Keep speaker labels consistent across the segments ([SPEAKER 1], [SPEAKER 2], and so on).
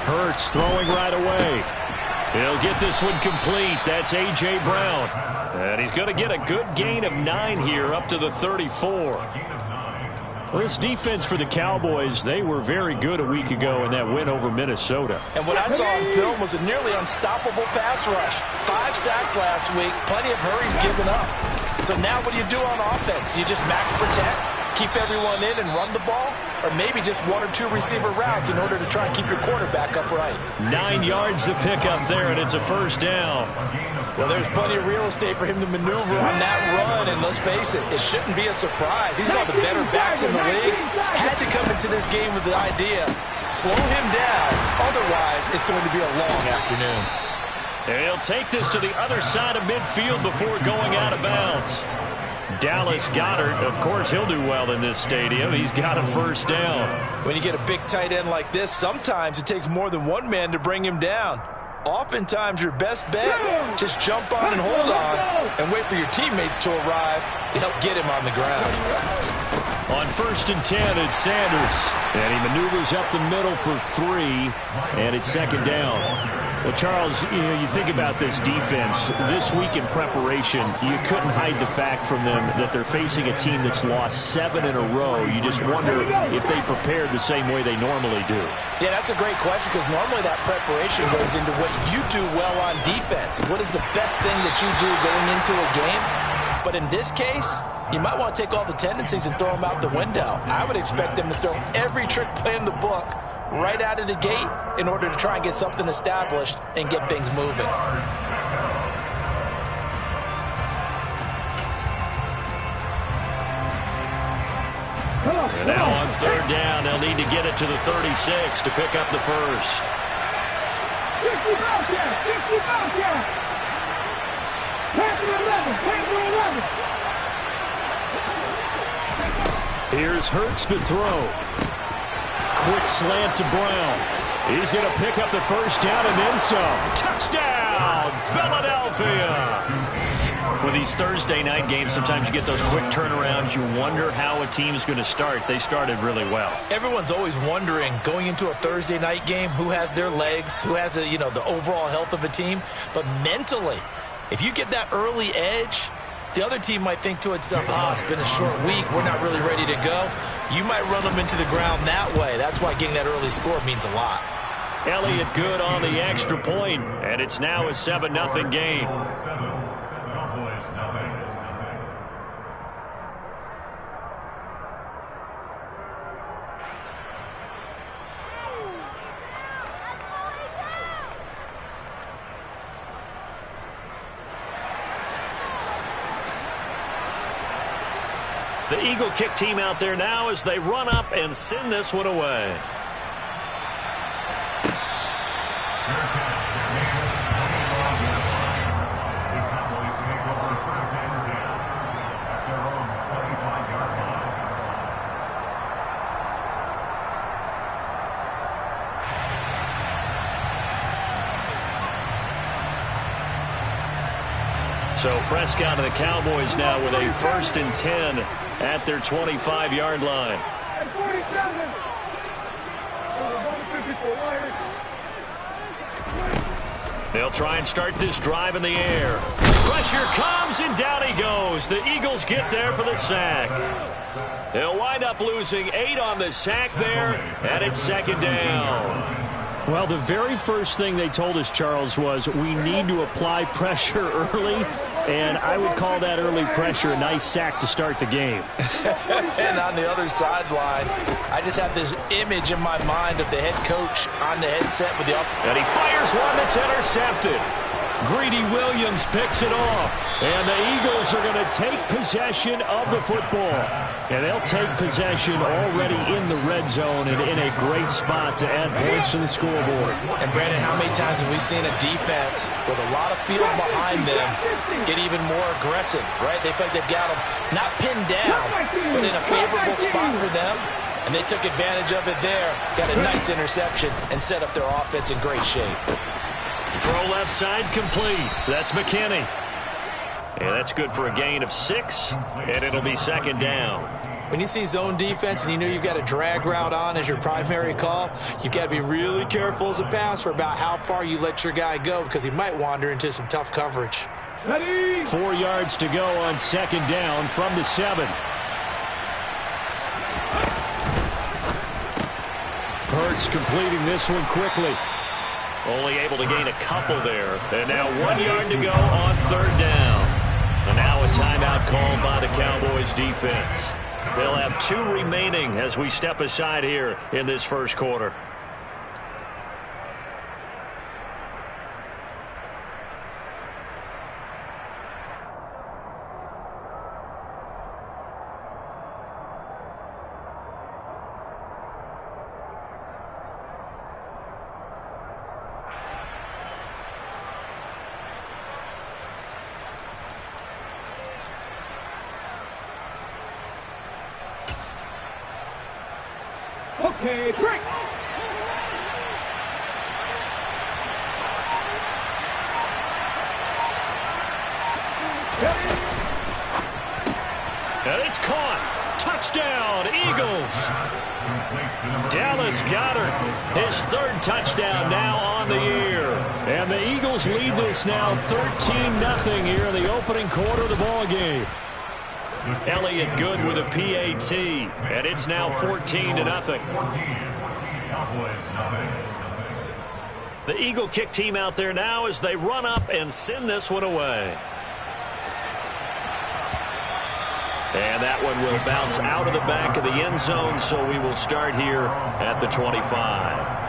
[SPEAKER 1] Hurts throwing right away. He'll get this one complete. That's A.J. Brown. And he's going to get a good gain of 9 here up to the 34. Well, this defense for the Cowboys, they were very good a week ago in that win over Minnesota.
[SPEAKER 2] And what I saw on film was a nearly unstoppable pass rush. 5 sacks last week, plenty of hurries given up. So now what do you do on offense? You just max protect, keep everyone in and run the ball? Or maybe just 1 or 2 receiver routes in order to try and keep your quarterback upright.
[SPEAKER 1] 9 yards to pick up there, and it's a first down.
[SPEAKER 2] Well, there's plenty of real estate for him to maneuver on that run, and let's face it, it shouldn't be a surprise. He's one of the better backs in the league. Had to come into this game with the idea, slow him down, otherwise it's going to be a long afternoon.
[SPEAKER 1] And he'll take this to the other side of midfield before going out of bounds. Dallas Goedert, of course, he'll do well in this stadium. He's got a first down.
[SPEAKER 2] When you get a big tight end like this, sometimes it takes more than one man to bring him down. Oftentimes, your best bet, just jump on and hold on and wait for your teammates to arrive to help get him on the ground.
[SPEAKER 1] On 1st and 10, it's Sanders. And he maneuvers up the middle for 3, and it's 2nd down. Well, Charles, you think about this defense. This week in preparation, you couldn't hide the fact from them that they're facing a team that's lost 7 in a row. You just wonder if they prepared the same way they normally do.
[SPEAKER 2] Yeah, that's a great question because normally that preparation goes into what you do well on defense. What is the best thing that you do going into a game? But in this case, you might want to take all the tendencies and throw them out the window. I would expect them to throw every trick play in the book right out of the gate in order to try and get something established and get things moving.
[SPEAKER 1] And now on 3rd down, they'll need to get it to the 36 to pick up the first. Here's Hurts to throw. Quick slant to Brown. He's going to pick up the first down and then some. Touchdown, Philadelphia! With these Thursday night games, sometimes you get those quick turnarounds. You wonder how a team's going to start. They started really well.
[SPEAKER 2] Everyone's always wondering, going into a Thursday night game, who has their legs, who has the overall health of a team. But mentally, if you get that early edge, the other team might think to itself, it's been a short week, we're not really ready to go. You might run them into the ground that way. That's why getting that early score means a lot.
[SPEAKER 1] Elliott good on the extra point, and it's now a 7-0 game. The Eagle kick team out there now as they run up and send this one away. So Prescott and the Cowboys now with a 1st and 10 at their 25-yard line. They'll try and start this drive in the air. Pressure comes, and down he goes. The Eagles get there for the sack. They'll wind up losing 8 on the sack there, and it's 2nd down. Well, the very first thing they told us, Charles, was we need to apply pressure early, and I would call that early pressure a nice sack to start the game.
[SPEAKER 2] And on the other sideline, I just have this image in my mind of the head coach on the headset with the
[SPEAKER 1] and he fires one that's intercepted. Greedy Williams picks it off, and the Eagles are going to take possession of the football. And they'll take possession already in the red zone and in a great spot to add points to the scoreboard.
[SPEAKER 2] And, Brandon, how many times have we seen a defense with a lot of field behind them get even more aggressive, right? They feel like they've got them not pinned down, but in a favorable spot for them. And they took advantage of it there, got a nice interception, and set up their offense in great shape.
[SPEAKER 1] Throw left side complete. That's McKinney. And that's good for a gain of 6, and it'll be second down.
[SPEAKER 2] When you see zone defense and you know you've got a drag route on as your primary call, you've got to be really careful as a passer about how far you let your guy go because he might wander into some tough coverage.
[SPEAKER 3] 4 yards to go on second down from the 7. Hurts completing this one quickly.
[SPEAKER 1] Only able to gain a couple there. And now 1 yard to go on third down. And now a timeout called by the Cowboys defense. They'll have 2 remaining as we step aside here in this first quarter.
[SPEAKER 4] Okay, break.
[SPEAKER 1] And it's caught. Touchdown, Eagles. Dallas Goedert, his 3rd touchdown now on the year.
[SPEAKER 3] And the Eagles lead this now 13-0 here in the opening quarter of the ball game.
[SPEAKER 1] Elliott Good with a PAT, and it's now 14-0. The Eagle kick team out there now as they run up and send this one away. And that one will bounce out of the back of the end zone, so we will start here at the 25.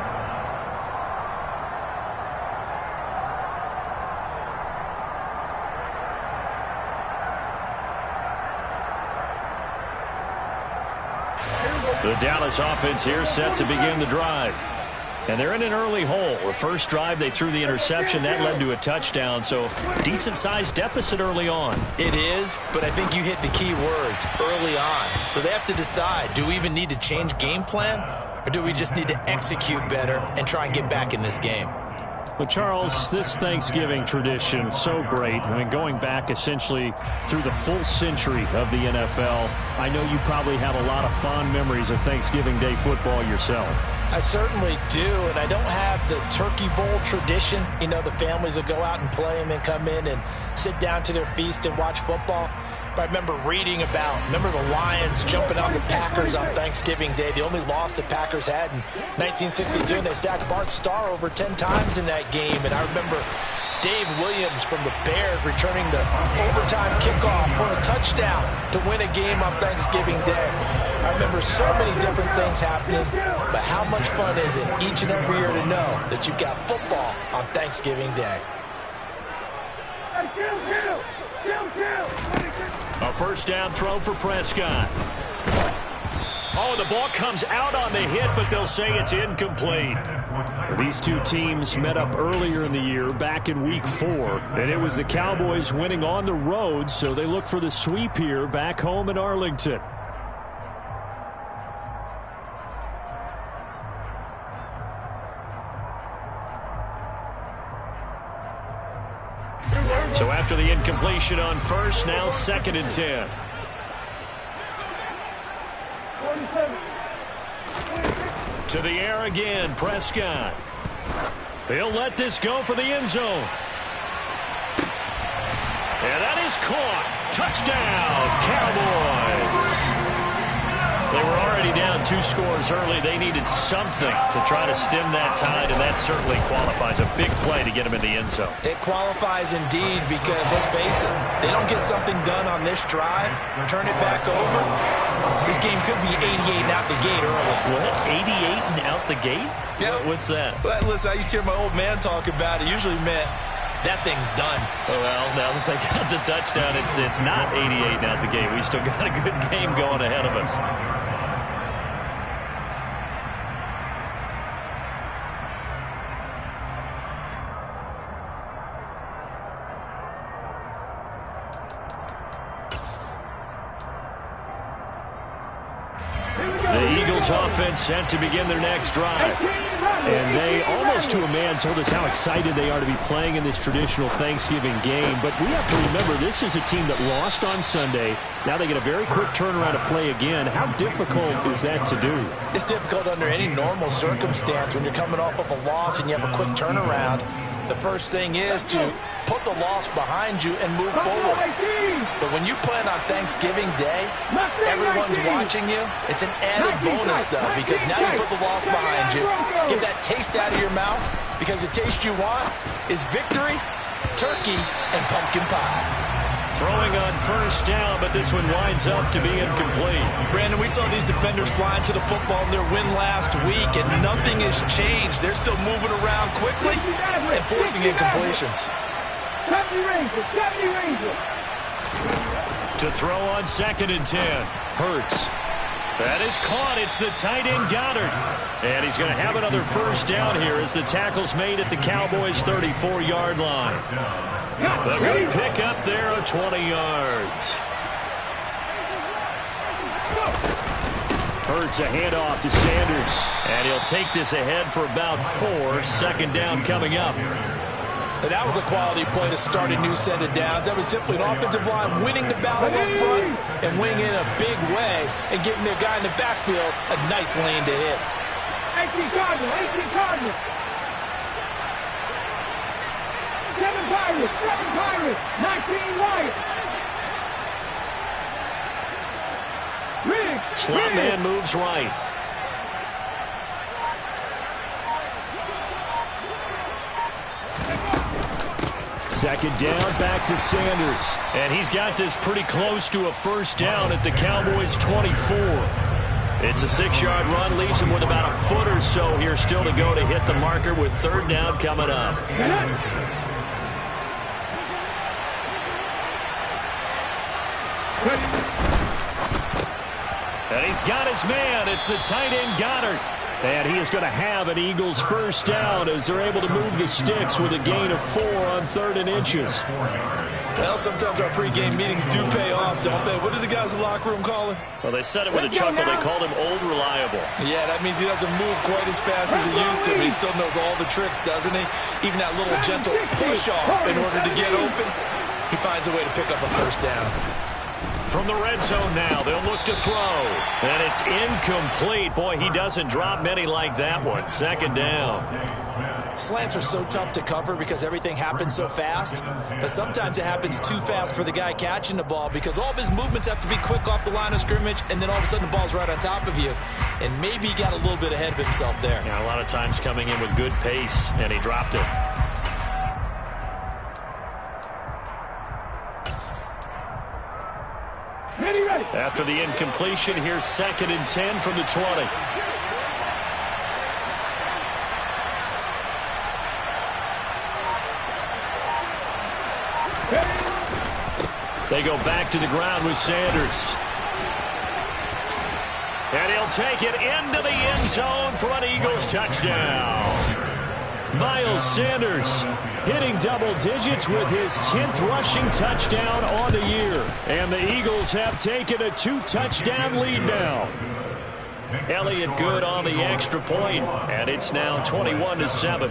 [SPEAKER 1] The Dallas offense here set to begin the drive. And they're in an early hole. The first drive, they threw the interception. That led to a touchdown, so decent-sized deficit early on.
[SPEAKER 2] It is, but I think you hit the key words, early on. So they have to decide, do we even need to change game plan, or do we just need to execute better and try and get back in this game?
[SPEAKER 3] But, Charles, this Thanksgiving tradition, so great. I mean, going back essentially through the full century of the NFL, I know you probably have a lot of fond memories of Thanksgiving Day football yourself.
[SPEAKER 2] I certainly do, and I don't have the Turkey Bowl tradition. You know, the families will go out and play and then come in and sit down to their feast and watch football. But I remember reading remember the Lions jumping on the Packers on Thanksgiving Day. The only loss the Packers had in 1962, and they sacked Bart Starr over 10 times in that game. And I remember Dave Williams from the Bears returning the overtime kickoff for a touchdown to win a game on Thanksgiving Day. I remember so many different things happening, but how much fun is it each and every year to know that you've got football on Thanksgiving Day?
[SPEAKER 1] A first down throw for Prescott. Oh, the ball comes out on the hit, but they'll say it's incomplete.
[SPEAKER 3] These two teams met up earlier in the year, back in Week 4, and it was the Cowboys winning on the road, so they look for the sweep here back home in Arlington.
[SPEAKER 1] So after the incompletion on first, now 2nd and 10. To the air again, Prescott. He'll let this go for the end zone. And that is caught. Touchdown, Cowboys. They were already down 2 scores early. They needed something to try to stem that tide, and that certainly qualifies. A big play to get them in the end zone.
[SPEAKER 2] It qualifies indeed because, let's face it, they don't get something done on this drive, turn it back over, this game could be 88 and out the gate early.
[SPEAKER 1] What? 88 and out the gate?
[SPEAKER 2] Yeah.
[SPEAKER 1] What's that?
[SPEAKER 2] But listen, I used to hear my old man talk about it. Usually meant that thing's done.
[SPEAKER 1] Well, now that they got the touchdown, it's not 88 and out the gate. We still got a good game going ahead of us. The Eagles offense set to begin their next drive.
[SPEAKER 3] And they, almost to a man, told us how excited they are to be playing in this traditional Thanksgiving game. But we have to remember, this is a team that lost on Sunday. Now they get a very quick turnaround to play again. How difficult is that to do?
[SPEAKER 2] It's difficult under any normal circumstance when you're coming off of a loss and you have a quick turnaround. The first thing is to put the loss behind you and move forward. But when you plan on Thanksgiving Day, everyone's watching you. It's an added bonus, though, because now you put the loss behind you. Get that taste out of your mouth, because the taste you want is victory, turkey, and pumpkin pie.
[SPEAKER 1] Throwing on first down, but this one winds up to be incomplete.
[SPEAKER 2] Brandon, we saw these defenders flying to the football in their win last week, and nothing has changed. They're still moving around quickly and forcing incompletions.
[SPEAKER 1] To throw on 2nd and 10. Hurts. That is caught. It's the tight end Goddard. And he's going to have another first down here as the tackle's made at the Cowboys' 34-yard line. A good pick up there of 20 yards. Hurts a handoff to Sanders. And he'll take this ahead for about 4. 2nd down coming up.
[SPEAKER 2] And that was a quality play to start a new set of downs. That was simply an offensive line winning the battle up front and winning in a big way and giving their guy in the backfield a nice lane to hit.
[SPEAKER 4] 18 Cardinals. 7 Pirates, 19 Wyatt.
[SPEAKER 1] Slot man moves right. Second down, back to Sanders. And he's got this pretty close to a first down at the Cowboys' 24. It's a 6-yard run, leaves him with about a foot or so here still to go to hit the marker with 3rd down coming up. And he's got his man. It's the tight end Goddard. And he is going to have an Eagles first down as they're able to move the sticks with a gain of 4 on 3rd and inches.
[SPEAKER 2] Well, sometimes our pregame meetings do pay off, don't they? What did the guys in the locker room call him?
[SPEAKER 1] Well, they said it with a chuckle. They called him Old Reliable.
[SPEAKER 2] Yeah, that means he doesn't move quite as fast as he used to, but he still knows all the tricks, doesn't he? Even that little gentle push-off in order to get open, he finds a way to pick up a first down.
[SPEAKER 1] From the red zone now, they'll look to throw. And it's incomplete. Boy, he doesn't drop many like that one. 2nd down.
[SPEAKER 2] Slants are so tough to cover because everything happens so fast. But sometimes it happens too fast for the guy catching the ball because all of his movements have to be quick off the line of scrimmage, and then all of a sudden the ball's right on top of you. And maybe he got a little bit ahead of himself there.
[SPEAKER 1] Yeah, a lot of times coming in with good pace, and he dropped it.
[SPEAKER 4] Ready.
[SPEAKER 1] After the incompletion, here's 2nd and 10 from the 20. They go back to the ground with Sanders. And he'll take it into the end zone for an Eagles touchdown. Miles Sanders hitting double digits with his 10th rushing touchdown on the year. And the Eagles have taken a 2-touchdown lead now. Elliott good on the extra point, and it's now 21-7.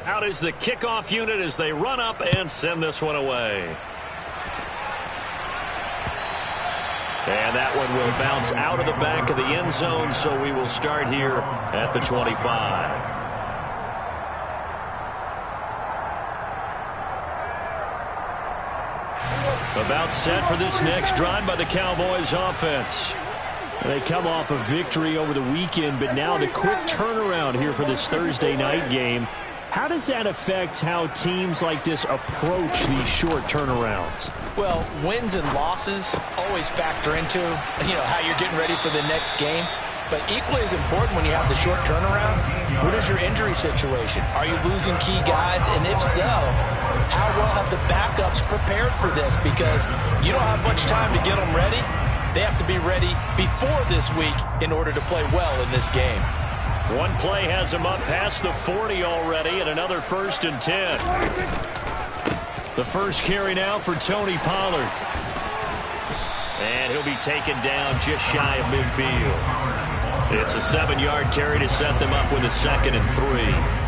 [SPEAKER 1] Out is the kickoff unit as they run up and send this one away. And that one will bounce out of the back of the end zone, so we will start here at the 25. About set for this next drive by the Cowboys offense.
[SPEAKER 3] They come off a victory over the weekend, but now the quick turnaround here for this Thursday night game. How does that affect how teams like this approach these short turnarounds?
[SPEAKER 2] Well, wins and losses always factor into, how you're getting ready for the next game. But equally as important when you have the short turnaround, what is your injury situation? Are you losing key guys? And if so, how well have the backups prepared for this? Because you don't have much time to get them ready. They have to be ready before this week in order to play well in this game.
[SPEAKER 1] One play has him up past the 40 already, and another 1st and 10. The first carry now for Tony Pollard. And he'll be taken down just shy of midfield. It's a 7-yard carry to set them up with a 2nd and 3.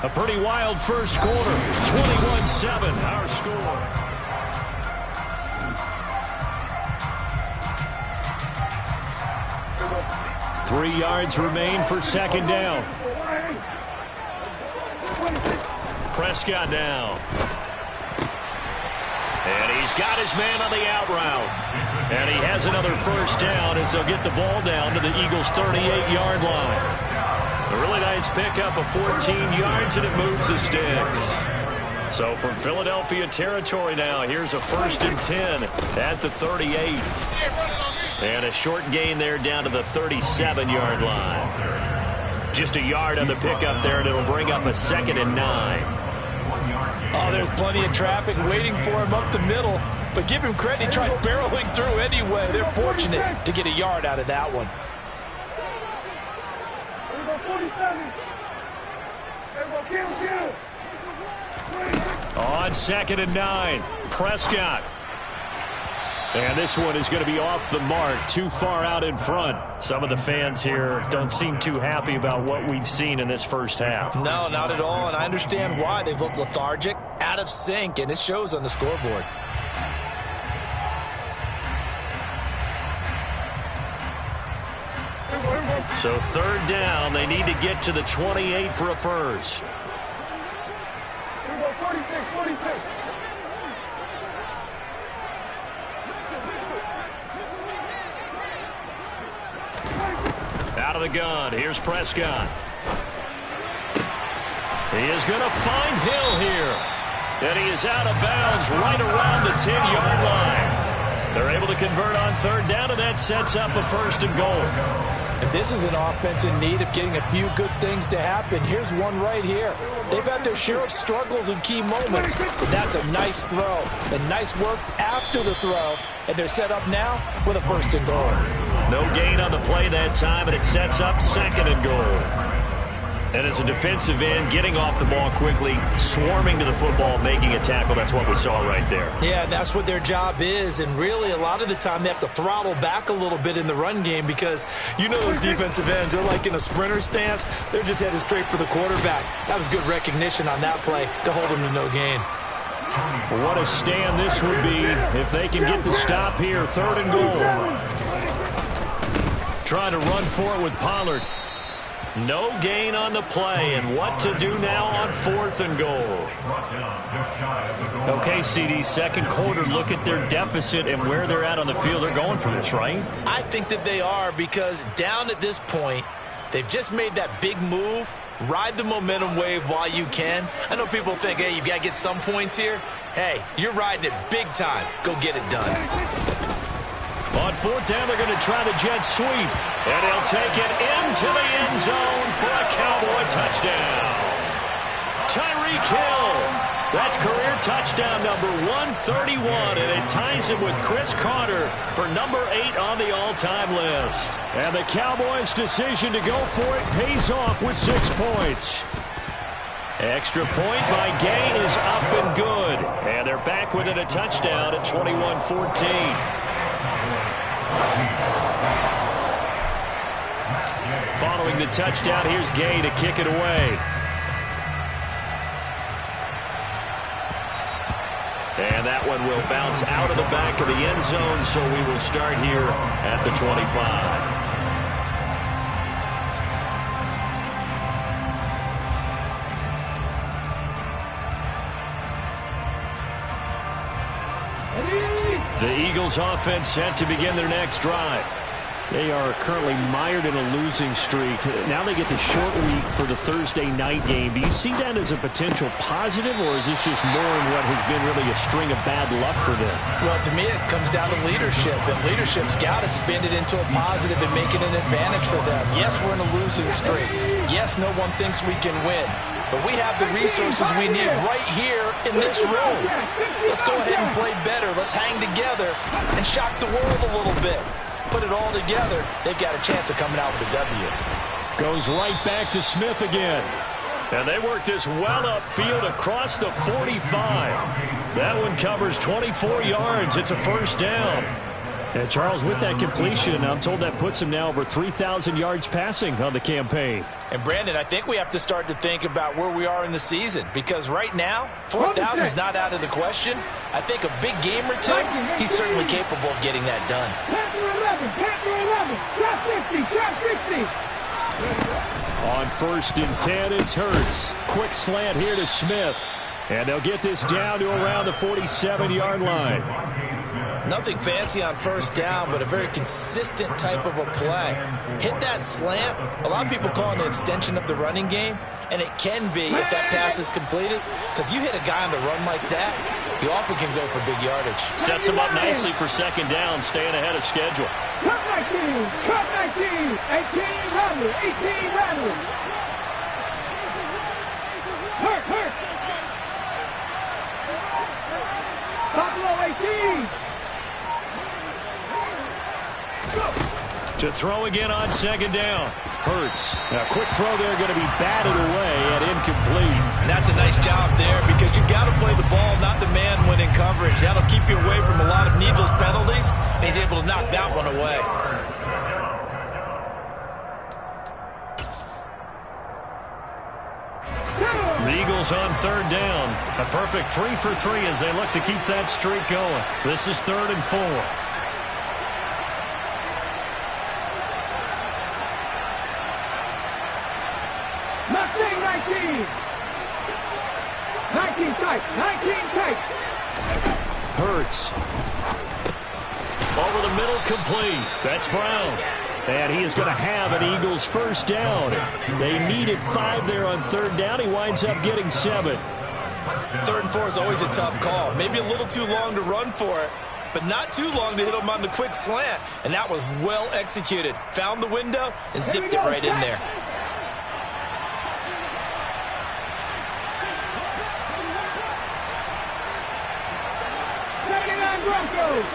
[SPEAKER 1] A pretty wild first quarter. 21-7, our score. Three yards remain for 2nd down. Prescott down. And he's got his man on the out route. And he has another 1st down as they'll get the ball down to the Eagles' 38-yard line. A really nice pickup of 14 yards, and it moves the sticks. So from Philadelphia territory now, here's a 1st and 10 at the 38. And a short gain there down to the 37-yard line. Just a yard on the pickup there, and it'll bring up a 2nd and 9.
[SPEAKER 2] Oh, there's plenty of traffic waiting for him up the middle. But give him credit, he tried barreling through anyway. They're fortunate to get a yard out of that one.
[SPEAKER 1] On 2nd and 9, Prescott. And this one is going to be off the mark, too far out in front. Some of the fans here don't seem too happy about what we've seen in this first half.
[SPEAKER 2] No, not at all, and I understand why. They've looked lethargic, out of sync, and it shows on the scoreboard.
[SPEAKER 1] So 3rd down, they need to get to the 28 for a first. Out of the gun, here's Prescott. He is going to find Hill here. And he is out of bounds right around the 10-yard line. They're able to convert on 3rd down, and that sets up a 1st and goal.
[SPEAKER 2] And this is an offense in need of getting a few good things to happen. Here's one right here. They've had their share of struggles in key moments, but that's a nice throw and nice work after the throw. And they're set up now with a 1st and goal.
[SPEAKER 1] No gain on the play that time, and it sets up 2nd and goal. And as a defensive end, getting off the ball quickly, swarming to the football, making a tackle, that's what we saw right there.
[SPEAKER 2] Yeah, that's what their job is, and really a lot of the time they have to throttle back a little bit in the run game because you know those defensive ends, they're like in a sprinter stance. They're just headed straight for the quarterback. That was good recognition on that play to hold them to no gain.
[SPEAKER 3] What a stand this would be if they can get the stop here. 3rd and goal. Trying to run for it with Pollard. No gain on the play, and what to do now on 4th and goal. Okay, CD, 2nd quarter, look at their deficit and where they're at on the field. They're going for this, right?
[SPEAKER 2] I think that they are because down at this point, they've just made that big move. Ride the momentum wave while you can. I know people think, hey, you've got to get some points here. Hey, you're riding it big time. Go get it done.
[SPEAKER 1] On 4th down, they're going to try the jet sweep. And he'll take it into the end zone for a Cowboy touchdown. Tyreek Hill. That's career touchdown number 131, and it ties him with Chris Carter for number 8 on the all-time list. And the Cowboys' decision to go for it pays off with 6 points. Extra point by Gay is up and good. And they're back within a touchdown at 21-14. Following the touchdown, here's Gay to kick it away. And that one will bounce out of the back of the end zone, so we will start here at the 25. The Eagles offense set to begin their next drive. They are currently mired in a losing streak. Now they get the short week for the Thursday night game. Do you see that as a potential positive, or is this just more in what has been really a string of bad luck for them?
[SPEAKER 2] Well, to me, it comes down to leadership, and leadership's got to spin it into a positive and make it an advantage for them. Yes, we're in a losing streak. Yes, no one thinks we can win. But we have the resources we need right here in this room. Let's go ahead and play better. Let's hang together and shock the world a little bit. Put it all together, they've got a chance of coming out with a W.
[SPEAKER 3] Goes right back to Smith again.
[SPEAKER 1] And they work this well upfield across the 45. That one covers 24 yards. It's a first down.
[SPEAKER 3] And Charles, with that completion, I'm told that puts him now over 3,000 yards passing on the campaign.
[SPEAKER 2] And Brandon, I think we have to start to think about where we are in the season, because right now, 4,000 is not out of the question. I think a big game or two, he's certainly capable of getting that done.
[SPEAKER 4] Panther 11, Panther 11, trap 50, trap 50.
[SPEAKER 3] On 1st and 10, it's Hurts. Quick slant here to Smith. And they'll get this down to around the 47-yard line.
[SPEAKER 2] Nothing fancy on first down, but a very consistent type of a play. Hit that slant. A lot of people call it an extension of the running game, and it can be if that pass is completed, because you hit a guy on the run like that, he often can go for big yardage.
[SPEAKER 1] Sets him up nicely for second down, staying ahead of schedule.
[SPEAKER 4] Cut 19, cut 19, 18 rattle, 18 rattle. Hurt. Buffalo 18.
[SPEAKER 1] To throw again on second down.
[SPEAKER 3] Hurts. A quick throw there, going to be batted away and incomplete.
[SPEAKER 2] And that's a nice job there, because you've got to play the ball, not the man when in coverage. That'll keep you away from a lot of needless penalties, and he's able to knock that one away.
[SPEAKER 1] The Eagles on third down. A perfect 3 for 3 as they look to keep that streak going. This is 3rd and 4.
[SPEAKER 4] Mustang 19. 19 tight, 19 tight.
[SPEAKER 3] Hurts.
[SPEAKER 1] Over the middle, complete. That's Brown.
[SPEAKER 3] And he is going to have an Eagles first down. They needed 5 there on third down. He winds up getting 7.
[SPEAKER 2] 3rd and 4 is always a tough call. Maybe a little too long to run for it, but not too long to hit him on the quick slant. And that was well executed. Found the window and zipped it right in there.
[SPEAKER 4] Broncos.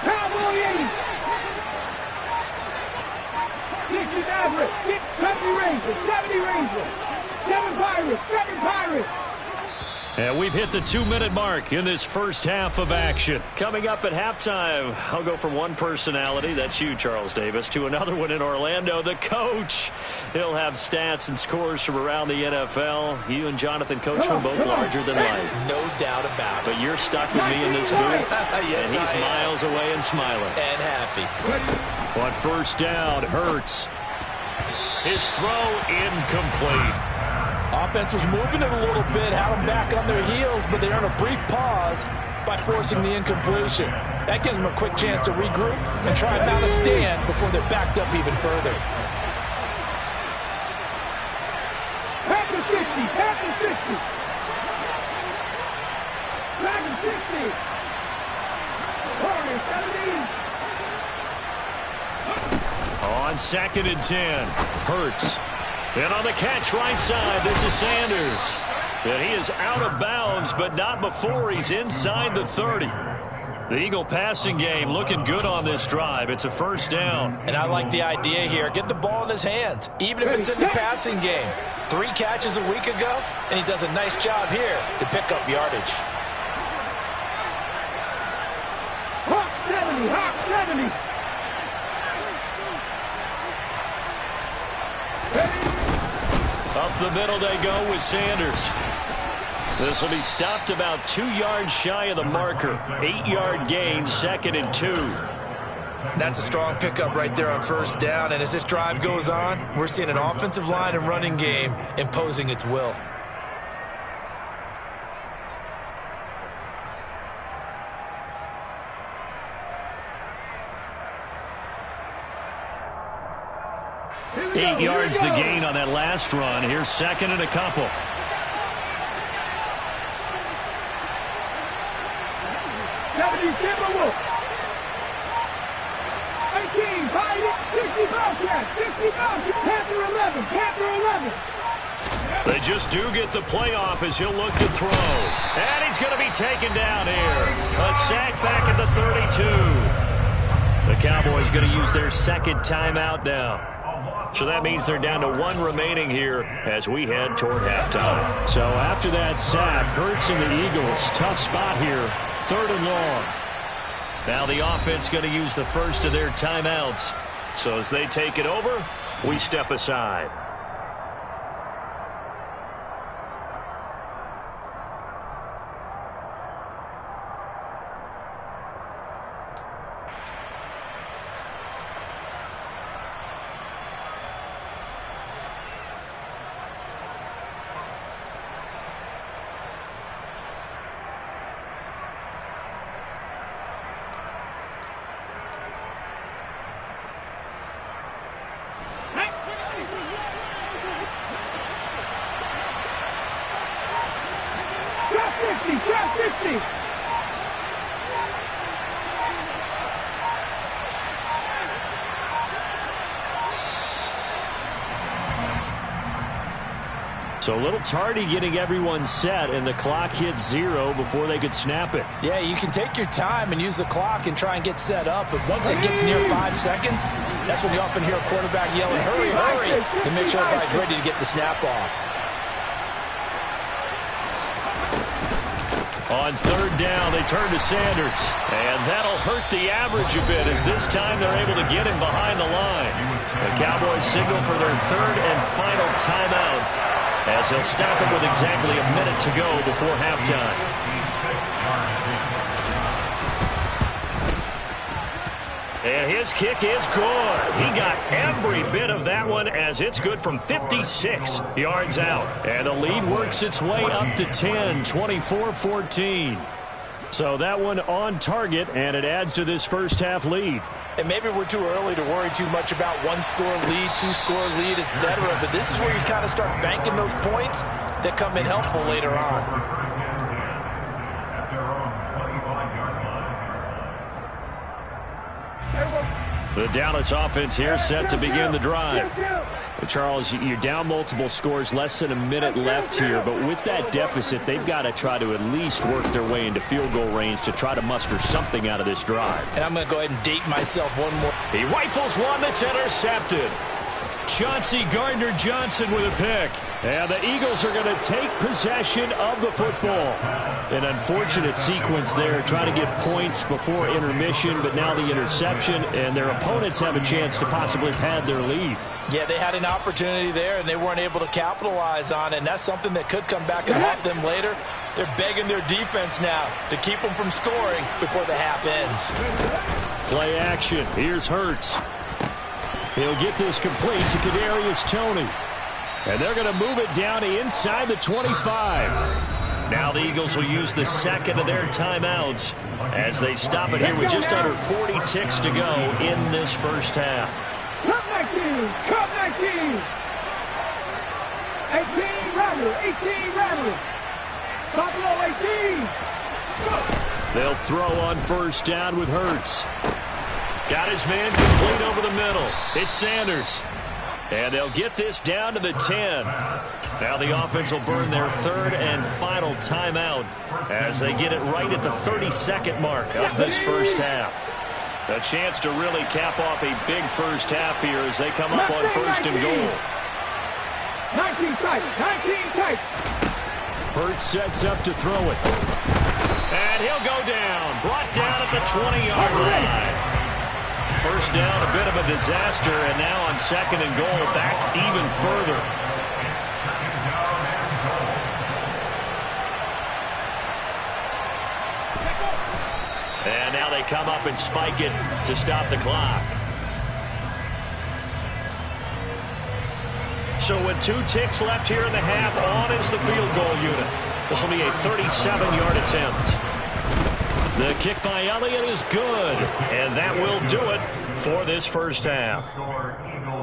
[SPEAKER 4] Cowboy 80. 60 Maverick. 70 Rangers. 70 Rangers. 7 Pirates. 7 Pirates.
[SPEAKER 1] And we've hit the 2-minute mark in this first half of action. Coming up at halftime, I'll go from one personality, that's you, Charles Davis, to another one in Orlando, the coach. He'll have stats and scores from around the NFL. You and Jonathan Coachman both larger than life.
[SPEAKER 2] No doubt about it.
[SPEAKER 1] But you're stuck with me in this booth,
[SPEAKER 2] Yes,
[SPEAKER 1] and he's miles away and smiling.
[SPEAKER 2] And happy.
[SPEAKER 3] On first down, Hurts.
[SPEAKER 1] His throw incomplete.
[SPEAKER 2] Offense was moving it a little bit, had them back on their heels, but they earned a brief pause by forcing the incompletion. That gives them a quick chance to regroup and try and mount a stand before they're backed up even further.
[SPEAKER 4] Panthers 50. Panthers 50. Dragons 50. Warriors 70.
[SPEAKER 1] On 2nd and 10, Hurts. And on the catch right side, this is Sanders. And he is out of bounds, but not before he's inside the 30. The Eagle passing game looking good on this drive. It's a first down.
[SPEAKER 2] And I like the idea here. Get the ball in his hands, even if it's in the passing game. 3 catches a week ago, and he does a nice job here to pick up yardage.
[SPEAKER 4] Hawk 70. Hawk 70.
[SPEAKER 1] Up the middle they go with Sanders. This will be stopped about 2 yards shy of the marker. 8-yard gain, 2nd and 2.
[SPEAKER 2] That's a strong pickup right there on first down. And as this drive goes on, we're seeing an offensive line and running game imposing its will.
[SPEAKER 1] Eight yards the gain on that last run. Here's 2nd and a couple.
[SPEAKER 4] Timberwolves. 18, Biden, 60 Bobcats, 60 Bobcats, Panther 11, Panther 11.
[SPEAKER 1] They just do get the playoff as he'll look to throw. And he's going to be taken down here. A sack back at the 32. The Cowboys going to use their second timeout now. So that means they're down to 1 remaining here as we head toward halftime.
[SPEAKER 3] So after that sack, Hurts and the Eagles, tough spot here, 3rd and long.
[SPEAKER 1] Now the offense going to use the first of their timeouts. So as they take it over, we step aside.
[SPEAKER 3] So a little tardy getting everyone set, and the clock hit 0 before they could snap it.
[SPEAKER 2] Yeah, you can take your time and use the clock and try and get set up, but once it gets near 5 seconds, that's when you often hear a quarterback yelling, hurry, hurry, to make sure everybody's ready to get the snap off.
[SPEAKER 1] On 3rd down, they turn to Sanders, and that'll hurt the average a bit as this time they're able to get him behind the line. The Cowboys signal for their 3rd and final timeout, as he'll stop it with exactly a minute to go before halftime. And his kick is good. He got every bit of that one as it's good from 56 yards out. And the lead works its way up to 10, 24-14. So that one on target, and it adds to this first half lead.
[SPEAKER 2] And maybe we're too early to worry too much about 1-score lead, 2-score lead, etc. But this is where you kind of start banking those points that come in helpful later on.
[SPEAKER 1] The Dallas offense here set to begin the drive.
[SPEAKER 3] Charles, you're down multiple scores, less than a minute left here, but with that deficit, they've got to try to at least work their way into field goal range to try to muster something out of this drive.
[SPEAKER 2] And I'm going to go ahead and date myself one more.
[SPEAKER 1] He rifles one that's intercepted. Chauncey Gardner-Johnson with a pick.
[SPEAKER 3] And the Eagles are going to take possession of the football. An unfortunate sequence there, trying to get points before intermission, but now the interception, and their opponents have a chance to possibly pad their lead.
[SPEAKER 2] Yeah, they had an opportunity there, and they weren't able to capitalize on it, and that's something that could come back and haunt them later. They're begging their defense now to keep them from scoring before the half ends.
[SPEAKER 3] Play action. Here's Hurts. He'll get this complete to Kadarius Toney. And they're going to move it down to inside the 25.
[SPEAKER 1] Now the Eagles will use the second of their timeouts as they stop it here with just under 40 ticks to go in this first half.
[SPEAKER 4] Come 19, come 19. 18, Rattler, 18, Rattler. Buffalo 18.
[SPEAKER 3] They'll throw on first down with Hurts.
[SPEAKER 1] Got his man complete over the middle. It's Sanders. And they'll get this down to the 10. Now the offense will burn their 3rd and final timeout as they get it right at the 32nd mark of this first half. A chance to really cap off a big first half here as they come up on 1st and goal.
[SPEAKER 4] 19 tight, 19 tight.
[SPEAKER 3] Hurts sets up to throw it.
[SPEAKER 1] And he'll go down. Brought down at the 20-yard line. First down, a bit of a disaster, and now on 2nd and goal, back even further. And now they come up and spike it to stop the clock. So with 2 ticks left here in the half, on is the field goal unit. This will be a 37-yard attempt. The kick by Elliott is good, and that will do it for this first half.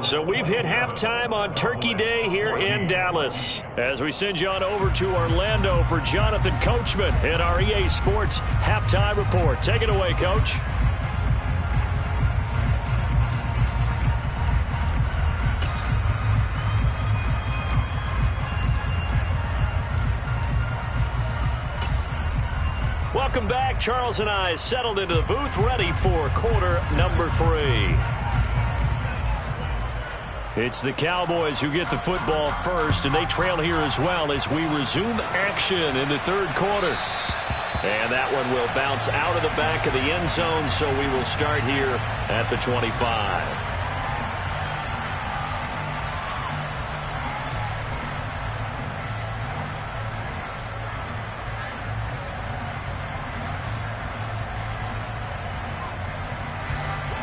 [SPEAKER 1] So we've hit halftime on Turkey Day here in Dallas as we send you on over to Orlando for Jonathan Coachman in our EA Sports Halftime Report. Take it away, Coach. Welcome back. Charles and I settled into the booth, ready for quarter number 3. It's the Cowboys who get the football first, and they trail here as well as we resume action in the third quarter. And that one will bounce out of the back of the end zone, so we will start here at the 25.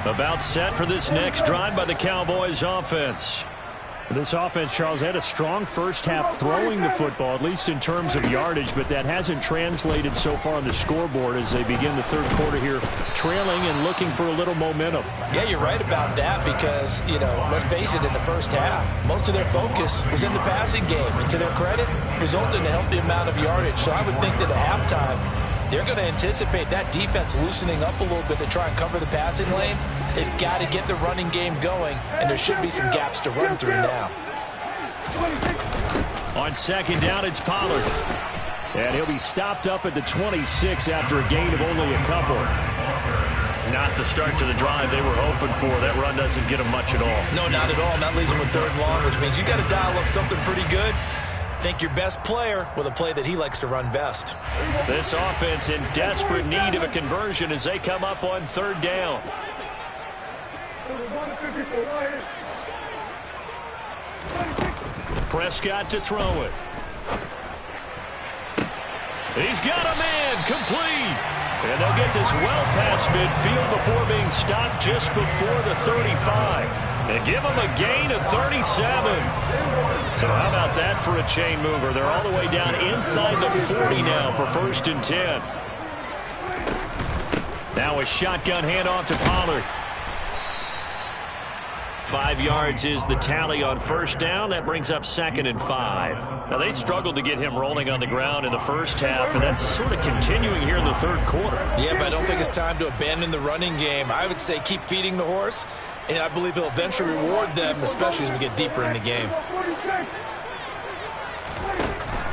[SPEAKER 1] About set for this next drive by the Cowboys offense.
[SPEAKER 3] This offense, Charles, had a strong first half throwing the football, at least in terms of yardage, but that hasn't translated so far on the scoreboard as they begin the third quarter here, trailing and looking for a little momentum.
[SPEAKER 2] Yeah, you're right about that because, let's face it, in the first half, most of their focus was in the passing game. And to their credit, resulted in a healthy amount of yardage. So I would think that at halftime, they're going to anticipate that defense loosening up a little bit to try and cover the passing lanes. They've got to get the running game going, and there should be some gaps to run through now.
[SPEAKER 3] On second down, it's Pollard. And he'll be stopped up at the 26 after a gain of only a couple.
[SPEAKER 1] Not the start to the drive they were hoping for. That run doesn't get them much at all.
[SPEAKER 2] No, not at all. That leaves them with third and long, which means you got to dial up something pretty good. Think your best player with a play that he likes to run best.
[SPEAKER 1] This offense in desperate need of a conversion as they come up on third down. Prescott to throw it. He's got a man complete. And they'll get this well past midfield before being stopped just before the 35. And give them a gain of 37. So how about that for a chain mover? They're all the way down inside the 40 now for 1st and 10. Now a shotgun handoff to Pollard. 5 yards is the tally on first down. That brings up 2nd and 5. Now, they struggled to get him rolling on the ground in the first half, and that's sort of continuing here in the third quarter.
[SPEAKER 2] Yeah, but I don't think it's time to abandon the running game. I would say keep feeding the horse, and I believe he'll eventually reward them, especially as we get deeper in the game.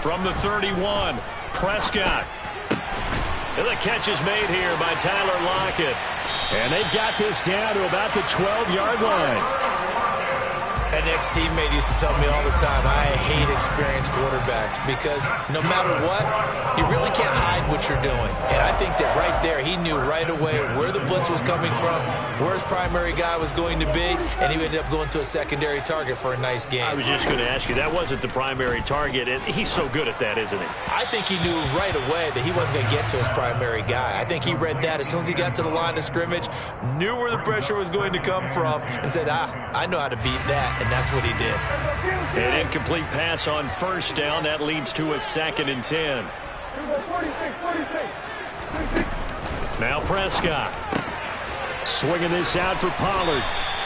[SPEAKER 1] From the 31, Prescott. And the catch is made here by Tyler Lockett.
[SPEAKER 3] And they've got this down to about the 12-yard line.
[SPEAKER 2] An ex-teammate used to tell me all the time, I hate experienced quarterbacks because no matter what, you really can't hide what you're doing. And I think that right there, he knew right away where the blitz was coming from, where his primary guy was going to be, and he ended up going to a secondary target for a nice game.
[SPEAKER 1] I was just going to ask you, that wasn't the primary target, and he's so good at that, isn't he?
[SPEAKER 2] I think he knew right away that he wasn't going to get to his primary guy. I think he read that as soon as he got to the line of scrimmage, knew where the pressure was going to come from, and said, I know how to beat that. And that's what he did.
[SPEAKER 1] An incomplete pass on first down. That leads to a 2nd and 10. Now Prescott.
[SPEAKER 3] Swinging this out for Pollard.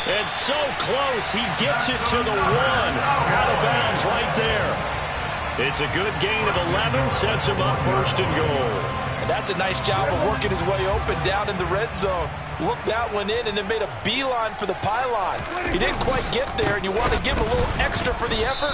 [SPEAKER 1] And so close. He gets it to the 1. Out of bounds right there. It's a good gain of 11. Sets him up 1st and goal.
[SPEAKER 2] And that's a nice job of working his way open down in the red zone. Looked that one in and then made a beeline for the pylon. He didn't quite get there, and you want to give him a little extra for the effort,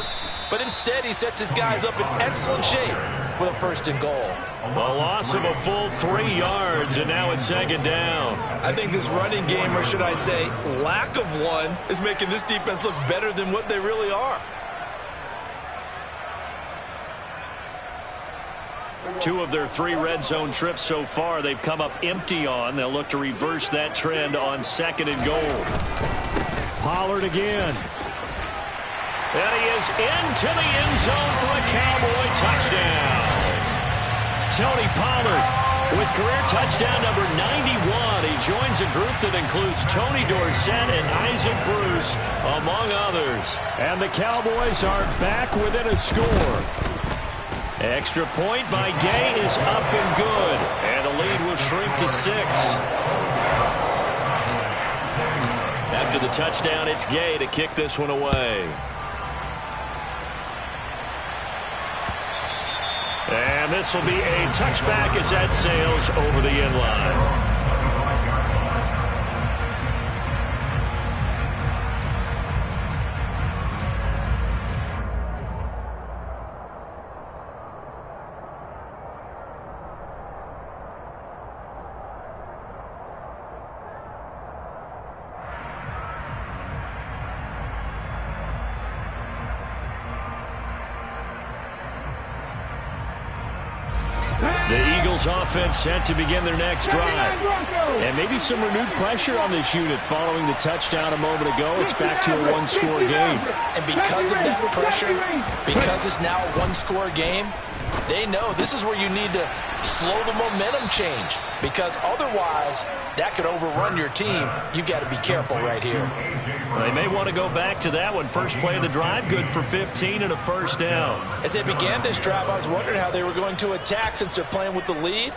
[SPEAKER 2] but instead he sets his guys up in excellent shape with a 1st and goal.
[SPEAKER 1] A loss of a full 3 yards, and now it's 2nd down.
[SPEAKER 2] I think this running game, or should I say lack of one, is making this defense look better than what they really are.
[SPEAKER 1] 2 of their 3 red zone trips so far they've come up empty on. They'll look to reverse that trend on 2nd and goal.
[SPEAKER 3] Pollard again.
[SPEAKER 1] And he is into the end zone for a Cowboy touchdown. Tony Pollard with career touchdown number 91. He joins a group that includes Tony Dorsett and Isaac Bruce, among others.
[SPEAKER 3] And the Cowboys are back within a score.
[SPEAKER 1] Extra point by Gay is up and good. And the lead will shrink to 6. After the touchdown, it's Gay to kick this one away. And this will be a touchback as that sails over the end line. The Eagles offense set to begin their next drive.
[SPEAKER 3] And maybe some renewed pressure on this unit following the touchdown a moment ago. It's back to a one-score game.
[SPEAKER 2] And because of that pressure, because it's now a one-score game, they know this is where you need to slow the momentum change, because otherwise that could overrun your team. You've got to be careful right here.
[SPEAKER 1] They may want to go back to that one. First play of the drive, good for 15 and a first down.
[SPEAKER 2] As they began this drive, I was wondering how they were going to attack since they're playing with the lead.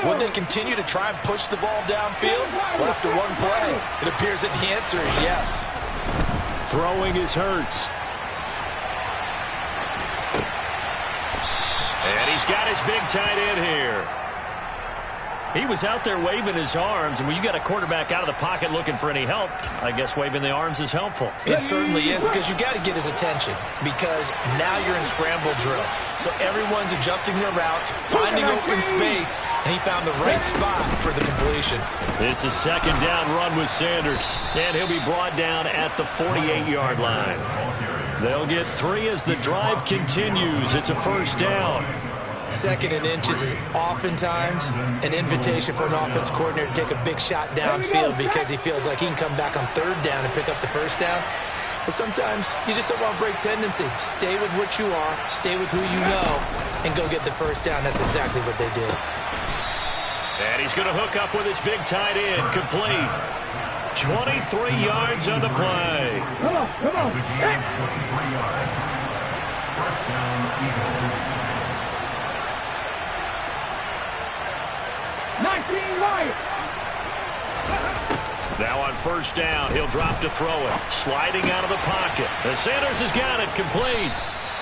[SPEAKER 2] Would they continue to try and push the ball downfield? Well, after one play, it appears that the answer is yes.
[SPEAKER 3] Throwing is Hurts.
[SPEAKER 1] And he's got his big tight end here. He was out there waving his arms, and when you got a quarterback out of the pocket looking for any help, I guess waving the arms is helpful.
[SPEAKER 2] It certainly is, because you got to get his attention, because now you're in scramble drill. So everyone's adjusting their routes, finding open space, and he found the right spot for the completion.
[SPEAKER 1] It's a second down run with Sanders, and he'll be brought down at the 48-yard line. They'll get 3 as the drive continues. It's a first down.
[SPEAKER 2] Second and inches is oftentimes an invitation for an offense coordinator to take a big shot downfield because he feels like he can come back on third down and pick up the first down. But sometimes you just don't want to break tendency. Stay with what you are, stay with who you know, and go get the first down. That's exactly what they did.
[SPEAKER 1] And he's going to hook up with his big tight end, complete. 23 yards on the play.
[SPEAKER 4] Come on. Hey. 19 right.
[SPEAKER 1] Now on first down, he'll drop to throw it. Sliding out of the pocket. And Sanders has got it complete.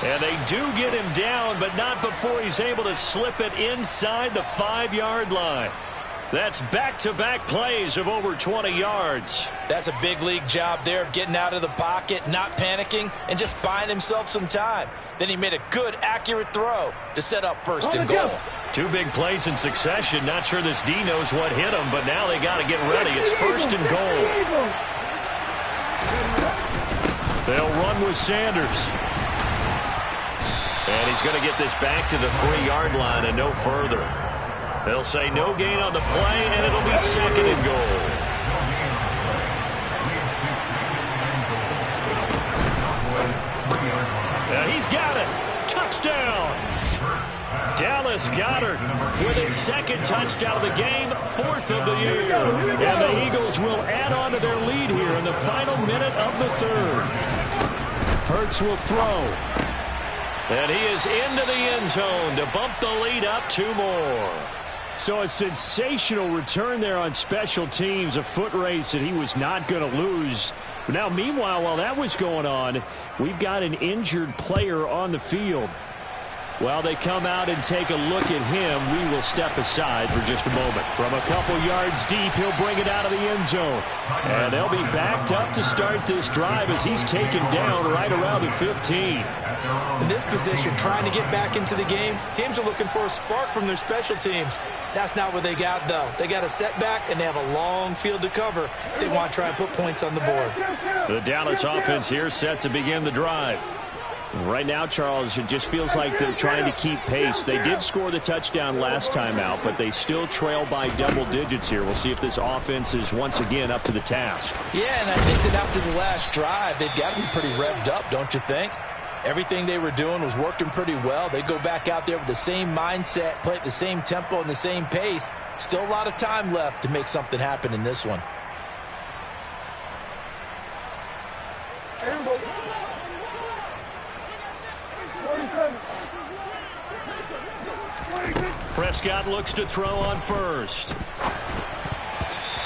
[SPEAKER 1] And they do get him down, but not before he's able to slip it inside the 5-yard line. That's back-to-back plays of over 20 yards.
[SPEAKER 2] That's a big league job there of getting out of the pocket, not panicking, and just buying himself some time. Then he made a good, accurate throw to set up first and goal.
[SPEAKER 1] 2 big plays in succession. Not sure this D knows what hit him, but now they got to get ready. It's first and goal. They'll run with Sanders. And he's going to get this back to the 3-yard line and no further. They'll say no gain on the play, and it'll be second and goal. And he's got it. Touchdown. Dallas Goedert with his second touchdown of the game, 4th of the year. And the Eagles will add on to their lead here in the final minute of the third.
[SPEAKER 3] Hurts will throw.
[SPEAKER 1] And he is into the end zone to bump the lead up 2 more.
[SPEAKER 3] So a sensational return there on special teams, a foot race that he was not going to lose. But now, meanwhile, while that was going on, we've got an injured player on the field. While they come out and take a look at him, we will step aside for just a moment. From a couple yards deep, he'll bring it out of the end zone. And they'll be backed up to start this drive as he's taken down right around the 15.
[SPEAKER 2] In this position, trying to get back into the game, teams are looking for a spark from their special teams. That's not what they got, though. They got a setback, and they have a long field to cover if they want to try and put points on the board.
[SPEAKER 1] The Dallas offense here set to begin the drive.
[SPEAKER 3] Right now, Charles, it just feels like they're trying to keep pace. They did score the touchdown last time out, but they still trail by double digits here. We'll see if this offense is once again up to the task.
[SPEAKER 2] Yeah, and I think that after the last drive, they've got to be pretty revved up, don't you think? Everything they were doing was working pretty well. They go back out there with the same mindset, play at the same tempo and the same pace. Still a lot of time left to make something happen in this one.
[SPEAKER 1] Prescott looks to throw on first.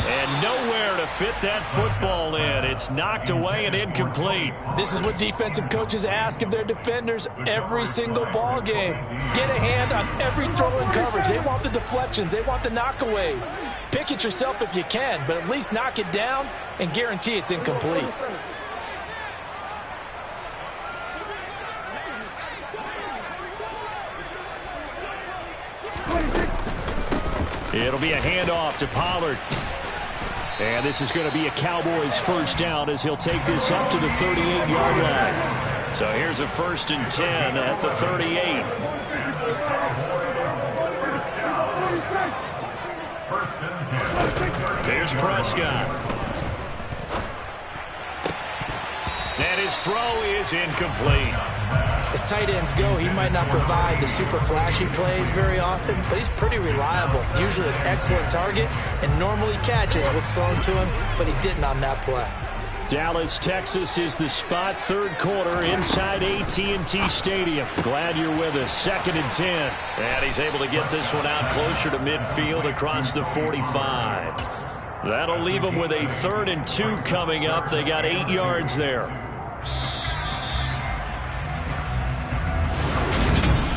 [SPEAKER 1] And nowhere to fit that football in. It's knocked away and incomplete.
[SPEAKER 2] This is what defensive coaches ask of their defenders every single ball game. Get a hand on every throw in coverage. They want the deflections. They want the knockaways. Pick it yourself if you can, but at least knock it down and guarantee it's incomplete.
[SPEAKER 1] It'll be a handoff to Pollard.
[SPEAKER 3] And this is going to be a Cowboys first down as he'll take this up to the 38-yard line.
[SPEAKER 1] So here's a 1st and 10 at the 38. Here's Prescott. And his throw is incomplete.
[SPEAKER 2] As tight ends go, he might not provide the super flashy plays very often, but he's pretty reliable. Usually an excellent target and normally catches what's thrown to him, but he didn't on that play.
[SPEAKER 3] Dallas, Texas is the spot. Third quarter inside AT&T Stadium. Glad you're with us. 2nd and 10.
[SPEAKER 1] And he's able to get this one out closer to midfield across the 45. That'll leave them with a 3rd and 2 coming up. They got 8 yards there.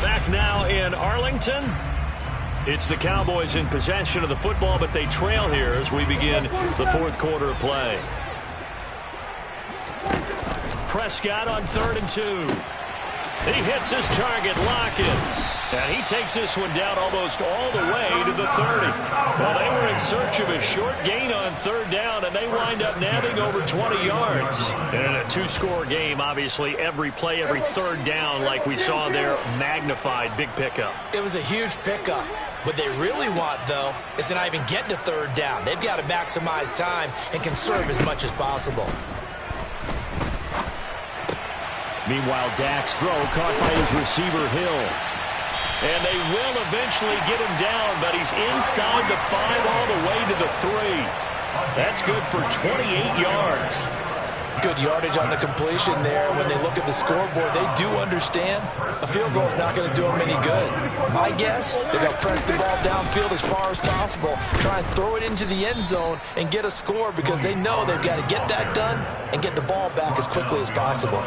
[SPEAKER 1] Back now in Arlington. It's the Cowboys in possession of the football, but they trail here as we begin the 4th quarter of play. Prescott on 3rd and 2. He hits his target, Lockett. And he takes this one down almost all the way to the 30. Well, they were in search of a short gain on 3rd down, and they wind up nabbing over 20 yards. And in a 2-score game, obviously, every play, every 3rd down, like we saw there, magnified. Big pickup.
[SPEAKER 2] It was a huge pickup. What they really want, though, is to not even get to 3rd down. They've got to maximize time and conserve as much as possible.
[SPEAKER 3] Meanwhile, Dak's throw caught by his receiver, Hill.
[SPEAKER 1] And they will eventually get him down, but he's inside the 5 all the way to the 3. That's good for 28 yards.
[SPEAKER 2] Good yardage on the completion there. When they look at the scoreboard, they do understand a field goal is not going to do them any good. My guess, they're going to press the ball downfield as far as possible, try and throw it into the end zone and get a score because they know they've got to get that done and get the ball back as quickly as possible.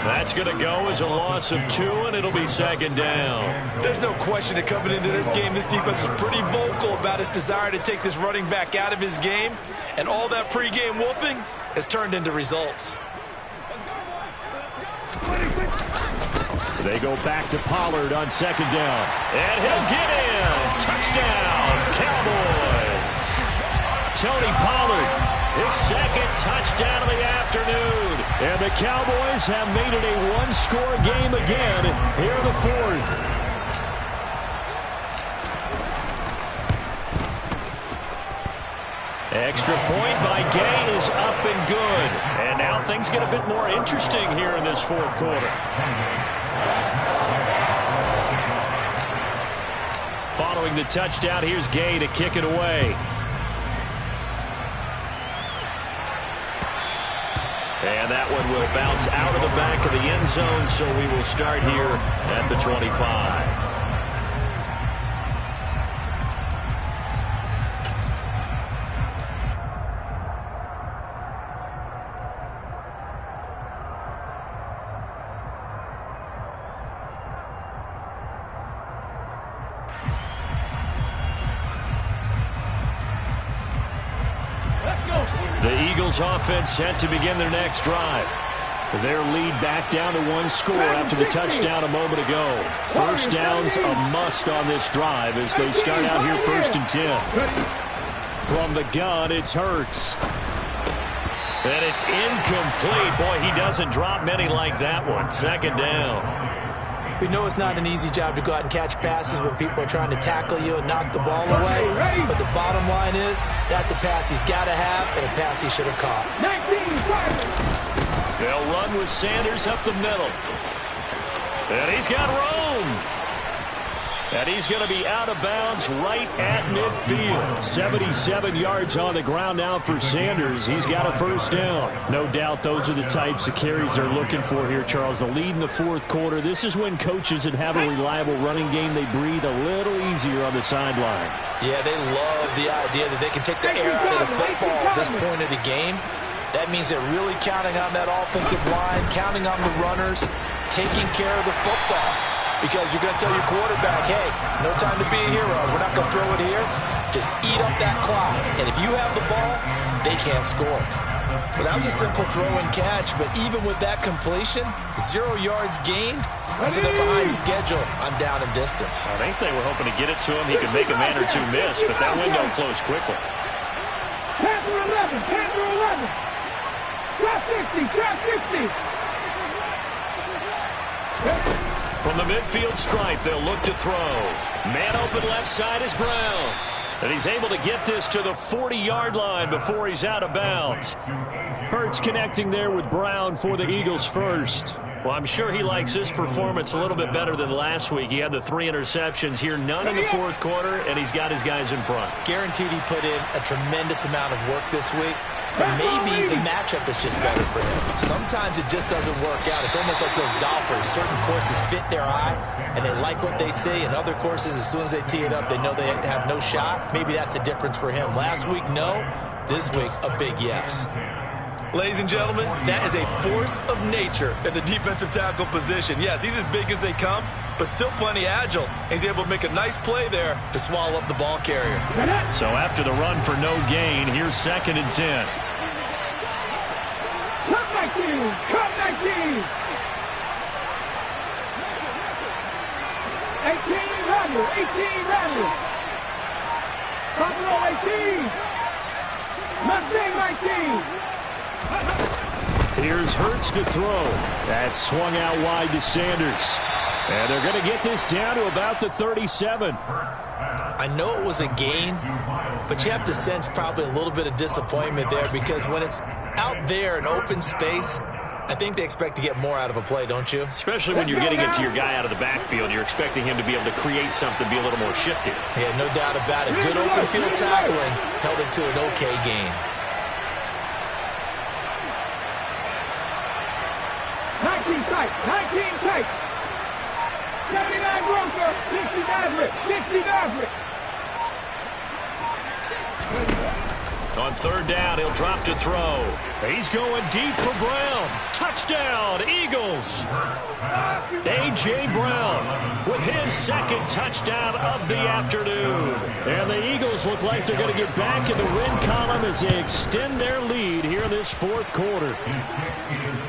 [SPEAKER 1] That's going to go as a loss of 2, and it'll be 2nd down.
[SPEAKER 2] There's no question that coming into this game, this defense is pretty vocal about its desire to take this running back out of his game, and all that pregame wolfing has turned into results.
[SPEAKER 3] They go back to Pollard on 2nd down.
[SPEAKER 1] And he'll get in. Touchdown, Cowboys. Tony Pollard, his 2nd touchdown of the afternoon.
[SPEAKER 3] And the Cowboys have made it a 1-score game again here in the 4th.
[SPEAKER 1] Extra point by Gay is up and good. And now things get a bit more interesting here in this 4th quarter. Following the touchdown, here's Gay to kick it away. And that one will bounce out of the back of the end zone, so we will start here at the 25. The Eagles offense set to begin their next drive. Their lead back down to 1 score after the touchdown a moment ago. 1st down's a must on this drive as they start out here 1st and 10. From the gun, it's Hurts. And it's incomplete. Boy, he doesn't drop many like that one. 2nd down.
[SPEAKER 2] We know it's not an easy job to go out and catch passes when people are trying to tackle you and knock the ball away. But the bottom line is, that's a pass he's got to have and a pass he should have caught.
[SPEAKER 1] They'll run with Sanders up the middle. And he's got Rome. And he's going to be out of bounds right at midfield.
[SPEAKER 3] 77 yards on the ground now for Sanders. He's got a 1st down. No doubt those are the types of carries they're looking for here, Charles. The lead in the 4th quarter. This is when coaches that have a reliable running game, they breathe a little easier on the sideline.
[SPEAKER 2] Yeah, they love the idea that they can take the air out of the football at this point of the game. That means they're really counting on that offensive line, counting on the runners, taking care of the football. Because you're going to tell your quarterback, hey, no time to be a hero. We're not going to throw it here. Just eat up that clock. And if you have the ball, they can't score. Well, that was a simple throw and catch, but even with that completion, 0 yards gained, so they're behind schedule on down and distance.
[SPEAKER 1] I think they were hoping to get it to him. He could make a man or 2 miss, but that window closed quickly.
[SPEAKER 4] Panther 11, Panther 11. Drop 60, drop 60.
[SPEAKER 1] From the midfield stripe, they'll look to throw. Man open left side is Brown. And he's able to get this to the 40-yard line before he's out of bounds.
[SPEAKER 3] Hurts connecting there with Brown for the Eagles first.
[SPEAKER 1] Well, I'm sure he likes his performance a little bit better than last week. He had the 3 interceptions here, none in the fourth quarter, and he's got his guys in front.
[SPEAKER 2] Guaranteed he put in a tremendous amount of work this week, but maybe the matchup is just better for him. Sometimes it just doesn't work out. It's almost like those golfers. Certain courses fit their eye, and they like what they see, and other courses, as soon as they tee it up, they know they have no shot. Maybe that's the difference for him. Last week, no. This week, a big yes.
[SPEAKER 5] Ladies and gentlemen, that is a force of nature at the defensive tackle position. Yes, he's as big as they come, but still plenty agile. He's able to make a nice play there to swallow up the ball carrier.
[SPEAKER 3] So after the run for no gain, here's 2nd and 10.
[SPEAKER 4] Come 19! Come 19! 18 Randall! 18 Randall! Buffalo 18! Mustang 19!
[SPEAKER 3] Here's Hurts to throw. That's swung out wide to Sanders. And they're going to get this down to about the 37.
[SPEAKER 2] I know it was a gain, but you have to sense probably a little bit of disappointment there, because when it's out there in open space, I think they expect to get more out of a play, don't you?
[SPEAKER 1] Especially when you're getting it to your guy out of the backfield. You're expecting him to be able to create something, be a little more shifty.
[SPEAKER 2] Yeah, no doubt about it. Good open field tackling held it to an okay gain.
[SPEAKER 4] 19 tight, 19 tight. 79 Grocer, 60 Maverick, 60 Maverick.
[SPEAKER 1] On 3rd down, he'll drop to throw. He's going deep for Brown. Touchdown, Eagles. A.J. Brown with his 2nd touchdown of the afternoon.
[SPEAKER 3] And the Eagles look like they're going to get back in the win column as they extend their lead here in this 4th quarter.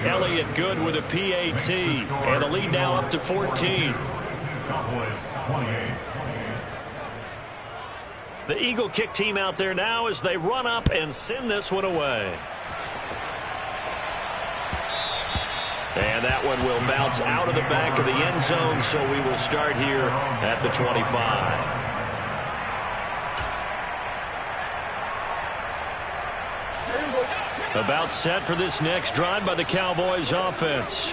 [SPEAKER 1] Elliott good with a PAT. And the lead now up to 14. The Eagle kick team out there now as they run up and send this one away. And that one will bounce out of the back of the end zone, so we will start here at the 25. About set for this next drive by the Cowboys offense.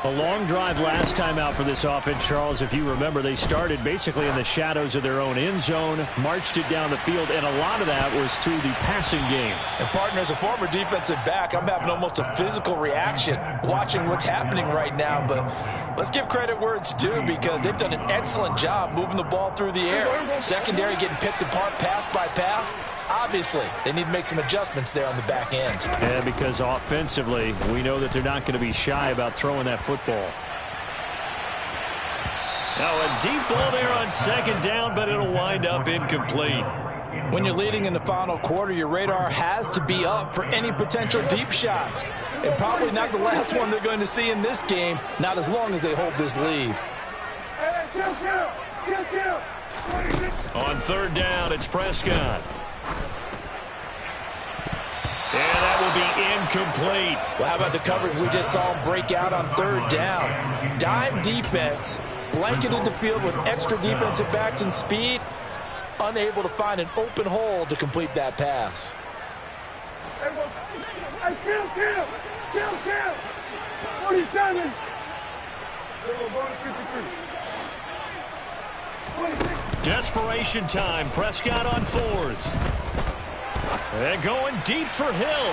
[SPEAKER 3] A long drive last time out for this offense, Charles. If you remember, they started basically in the shadows of their own end zone, marched it down the field, and a lot of that was through the passing game.
[SPEAKER 2] And, partner, as a former defensive back, I'm having almost a physical reaction watching what's happening right now. But let's give credit where it's due, because they've done an excellent job moving the ball through the air. Secondary getting picked apart pass by pass. Obviously, they need to make some adjustments there on the back end.
[SPEAKER 3] Yeah, because offensively, we know that they're not going to be shy about throwing that football.
[SPEAKER 1] Now a deep ball there on 2nd down, but it'll wind up incomplete.
[SPEAKER 2] When you're leading in the final quarter, your radar has to be up for any potential deep shots. And probably not the last one they're going to see in this game, not as long as they hold this lead.
[SPEAKER 1] On 3rd down, it's Prescott. And that will be incomplete.
[SPEAKER 2] Well, how about the coverage we just saw him break out on 3rd down? Dime defense, blanketed the field with extra defensive backs and speed, unable to find an open hole to complete that pass.
[SPEAKER 4] Kill. 47.
[SPEAKER 1] Desperation time. Prescott on 4th. And going deep for Hill.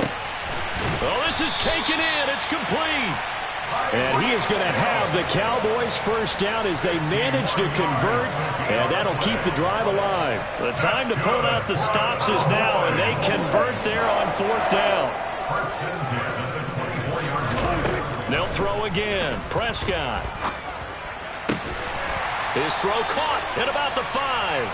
[SPEAKER 1] Well, this is taken in. It's complete.
[SPEAKER 3] And he is going to have the Cowboys first down as they manage to convert, and that'll keep the drive alive.
[SPEAKER 1] The time to pull out the stops is now, and they convert there on 4th down. They'll throw again. Prescott. His throw caught at about the 5.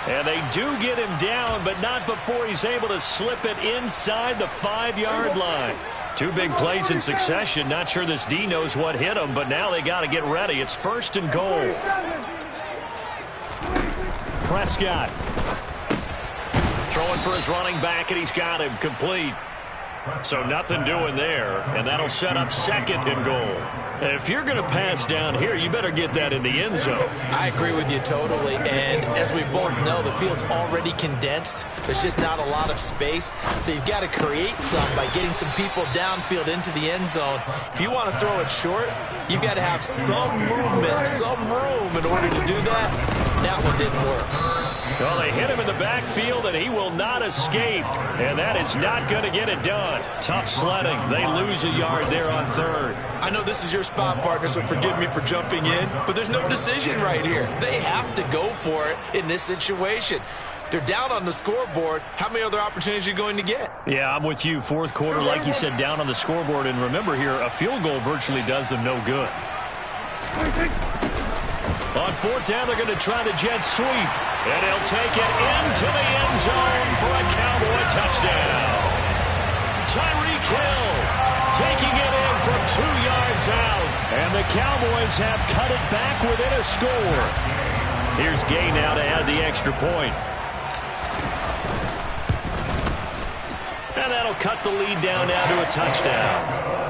[SPEAKER 1] And they do get him down, but not before he's able to slip it inside the 5-yard line. 2 big plays in succession. Not sure this D knows what hit him, but now they got to get ready. It's 1st and goal.
[SPEAKER 3] Prescott
[SPEAKER 1] throwing for his running back, and he's got him complete. So nothing doing there, and that'll set up 2nd and goal. If you're going to pass down here, you better get that in the end zone.
[SPEAKER 2] I agree with you totally, and as we both know, the field's already condensed. There's just not a lot of space, so you've got to create some by getting some people downfield into the end zone. If you want to throw it short, you've got to have some movement, some room in order to do that. That one didn't work.
[SPEAKER 1] Well, they hit him in the backfield, and he will not escape. And that is not going to get it done. Tough sledding. They lose a yard there on 3rd.
[SPEAKER 5] I know this is your spot, partner, so forgive me for jumping in, but there's no decision right here.
[SPEAKER 2] They have to go for it in this situation. They're down on the scoreboard. How many other opportunities are you going to get?
[SPEAKER 3] Yeah, I'm with you. 4th quarter, like you said, down on the scoreboard. And remember here, a field goal virtually does them no good.
[SPEAKER 1] On 4th down, they're going to try the jet sweep. And he'll take it into the end zone for a Cowboy touchdown. Tyreek Hill taking it in from 2 yards out. And the Cowboys have cut it back within a score. Here's Gay now to add the extra point. And that'll cut the lead down now to a touchdown.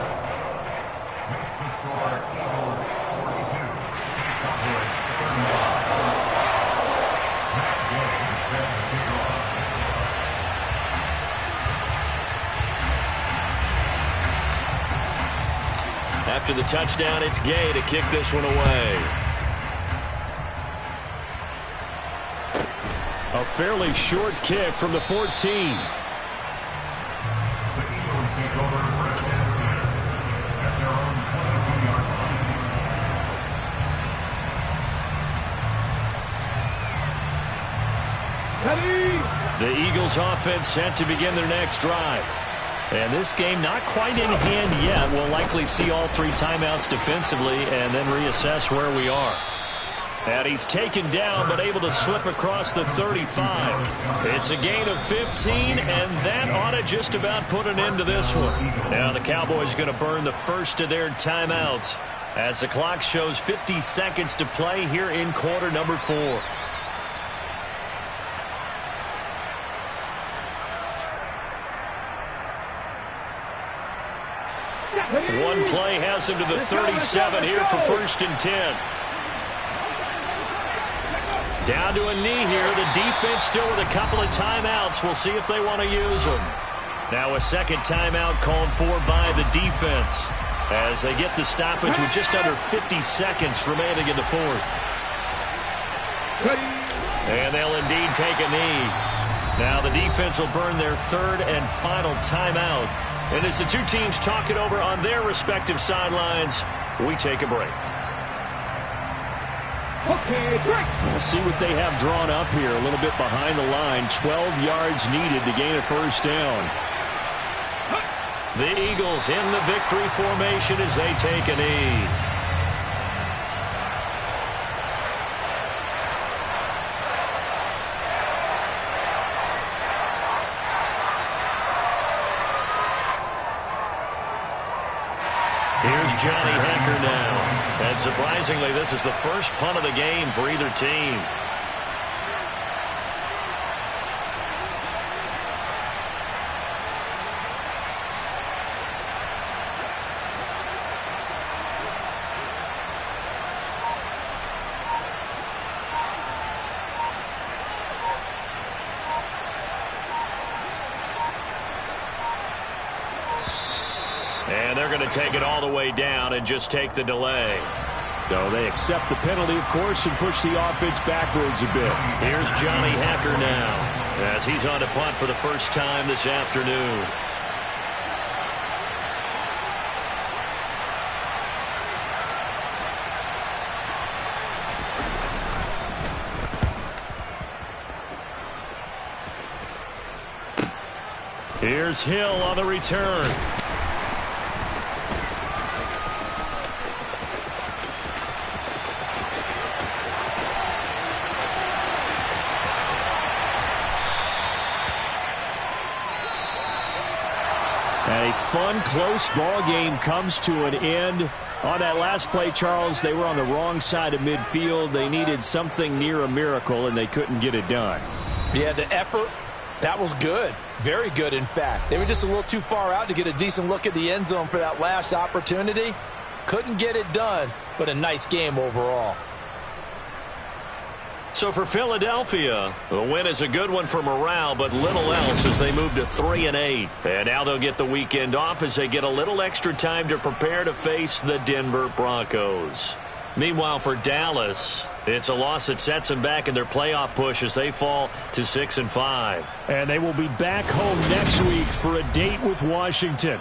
[SPEAKER 1] After the touchdown, it's Gay to kick this one away.
[SPEAKER 3] A fairly short kick from the 14. The Eagles offense set to begin their next drive. And this game not quite in hand yet. We'll likely see all 3 timeouts defensively and then reassess where we are. And he's taken down but able to slip across the 35. It's a gain of 15, and that ought to just about put an end to this one. Now the Cowboys going to burn the first of their timeouts as the clock shows 50 seconds to play here in quarter number 4. One play has him to the 37 here for 1st and 10. Down to a knee here. The defense still with a couple of timeouts. We'll see if they want to use them. Now a 2nd timeout called for by the defense as they get the stoppage with just under 50 seconds remaining in the 4th. And they'll indeed take a knee. Now the defense will burn their 3rd and final timeout. And as the 2 teams talk it over on their respective sidelines, we take a break.
[SPEAKER 4] Okay, break.
[SPEAKER 3] We'll see what they have drawn up here. A little bit behind the line. 12 yards needed to gain a 1st down.
[SPEAKER 1] The Eagles in the victory formation as they take a knee. Here's Johnny Hecker now. And surprisingly, this is the first punt of the game for either team. And they're going to take it all the way down and just take the delay.
[SPEAKER 3] So they accept the penalty, of course, and push the offense backwards a bit.
[SPEAKER 1] Here's Johnny Hecker now as he's on to punt for the first time this afternoon. Here's Hill on the return.
[SPEAKER 3] A fun, close ball game comes to an end. On that last play, Charles, they were on the wrong side of midfield. They needed something near a miracle, and they couldn't get it done.
[SPEAKER 2] Yeah, the effort That was good. Very good, in fact. They were just a little too far out to get a decent look at the end zone for that last opportunity. Couldn't get it done, but a nice game overall.
[SPEAKER 1] So for Philadelphia, the win is a good one for morale, but little else as they move to 3-8. And now they'll get the weekend off as they get a little extra time to prepare to face the Denver Broncos. Meanwhile, for Dallas, it's a loss that sets them back in their playoff push as they fall to 6-5.
[SPEAKER 3] And they will be back home next week for a date with Washington.